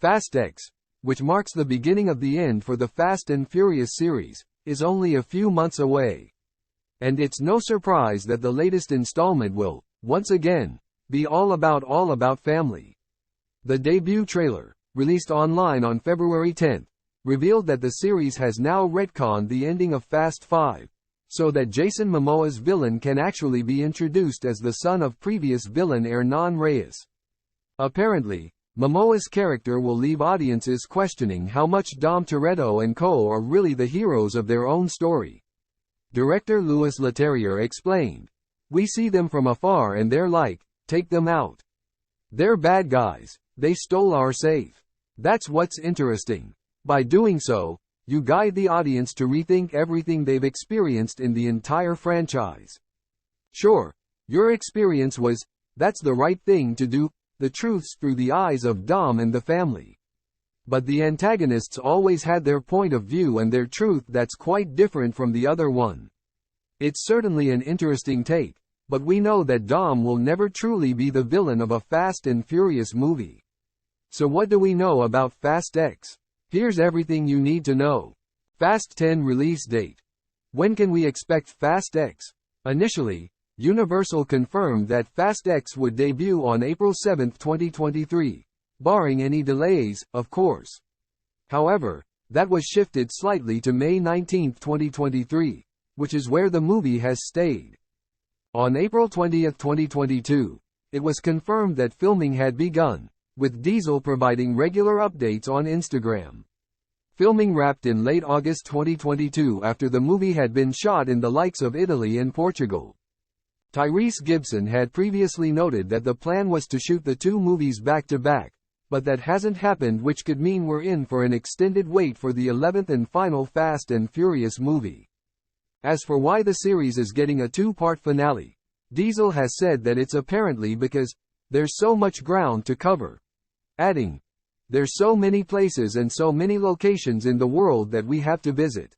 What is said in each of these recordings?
Fast X, which marks the beginning of the end for the Fast and Furious series, is only a few months away. And it's no surprise that the latest installment will, once again, be all about family. The debut trailer, released online on February 10th, revealed that the series has now retconned the ending of Fast 5, so that Jason Momoa's villain can actually be introduced as the son of previous villain Hernan Reyes. Apparently, Momoa's character will leave audiences questioning how much Dom Toretto and co. are really the heroes of their own story. Director Louis Leterrier explained, "We see them from afar and they're like, take them out. They're bad guys, they stole our safe. That's what's interesting. By doing so, you guide the audience to rethink everything they've experienced in the entire franchise. Sure, your experience was, that's the right thing to do, the truths through the eyes of Dom and the family. But the antagonists always had their point of view and their truth that's quite different from the other one. It's certainly an interesting take, but we know that Dom will never truly be the villain of a Fast and Furious movie. So what do we know about Fast X? Here's everything you need to know. Fast 10 release date. When can we expect Fast X? Initially, Universal confirmed that Fast X would debut on April 7, 2023, barring any delays, of course. However, that was shifted slightly to May 19, 2023, which is where the movie has stayed. On April 20, 2022, it was confirmed that filming had begun, with Diesel providing regular updates on Instagram. Filming wrapped in late August 2022 after the movie had been shot in the likes of Italy and Portugal. Tyrese Gibson had previously noted that the plan was to shoot the two movies back-to-back, but that hasn't happened, which could mean we're in for an extended wait for the 11th and final Fast and Furious movie. As for why the series is getting a two-part finale, Diesel has said that it's apparently because there's so much ground to cover. Adding, there's so many places and so many locations in the world that we have to visit.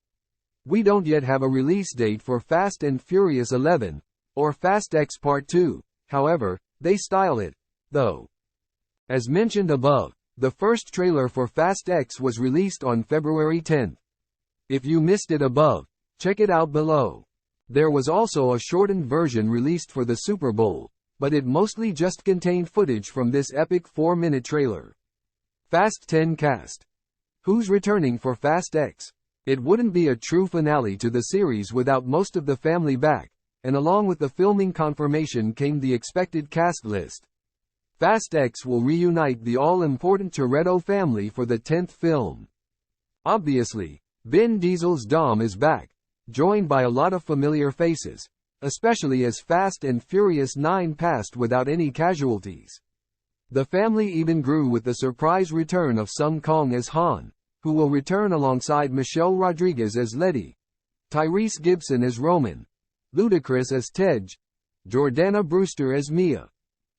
We don't yet have a release date for Fast and Furious 11, or Fast X Part 2, however, they style it, though. As mentioned above, the first trailer for Fast X was released on February 10th. If you missed it above, check it out below. There was also a shortened version released for the Super Bowl, but it mostly just contained footage from this epic 4-minute trailer. Fast 10 cast. Who's returning for Fast X? It wouldn't be a true finale to the series without most of the family back, and along with the filming confirmation came the expected cast list. Fast X will reunite the all-important Toretto family for the 10th film. Obviously, Vin Diesel's Dom is back, joined by a lot of familiar faces, especially as Fast and Furious 9 passed without any casualties. The family even grew with the surprise return of Sung Kong as Han, who will return alongside Michelle Rodriguez as Letty, Tyrese Gibson as Roman, Ludacris as Tej, Jordana Brewster as Mia,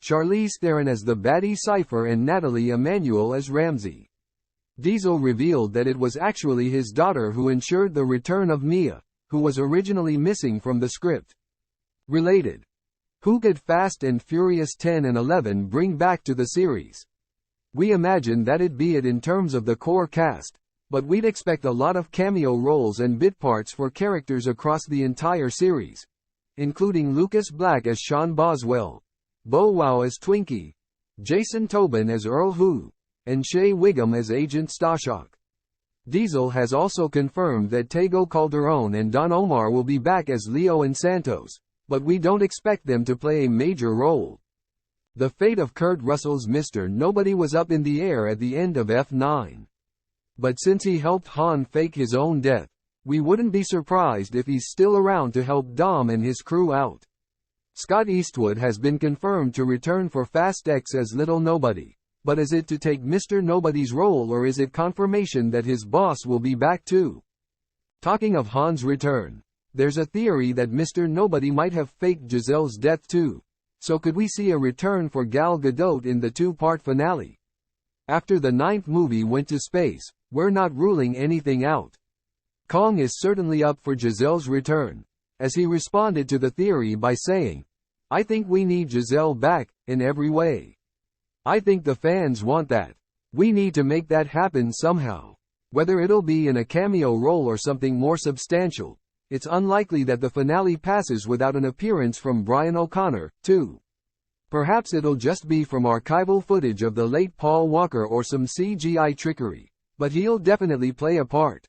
Charlize Theron as the baddie Cypher, and Natalie Emmanuel as Ramsey. Diesel revealed that it was actually his daughter who ensured the return of Mia, who was originally missing from the script. Related. Who could Fast and Furious 10 and 11 bring back to the series? We imagine that'd be it in terms of the core cast, but we'd expect a lot of cameo roles and bit parts for characters across the entire series, including Lucas Black as Sean Boswell, Bow Wow as Twinkie, Jason Tobin as Earl Who, and Shea Wiggum as Agent Stashak. Diesel has also confirmed that Tego Calderon and Don Omar will be back as Leo and Santos, but we don't expect them to play a major role. The fate of Kurt Russell's Mr. Nobody was up in the air at the end of F9. But since he helped Han fake his own death, we wouldn't be surprised if he's still around to help Dom and his crew out. Scott Eastwood has been confirmed to return for Fast X as Little Nobody, but is it to take Mr. Nobody's role, or is it confirmation that his boss will be back too? Talking of Han's return, there's a theory that Mr. Nobody might have faked Giselle's death too. So could we see a return for Gal Gadot in the two-part finale? After the 9th movie went to space, we're not ruling anything out. Kong is certainly up for Giselle's return, as he responded to the theory by saying, "I think we need Giselle back, in every way. I think the fans want that. We need to make that happen somehow. Whether it'll be in a cameo role or something more substantial, it's unlikely that the finale passes without an appearance from Brian O'Connor, too. Perhaps it'll just be from archival footage of the late Paul Walker or some CGI trickery, but he'll definitely play a part.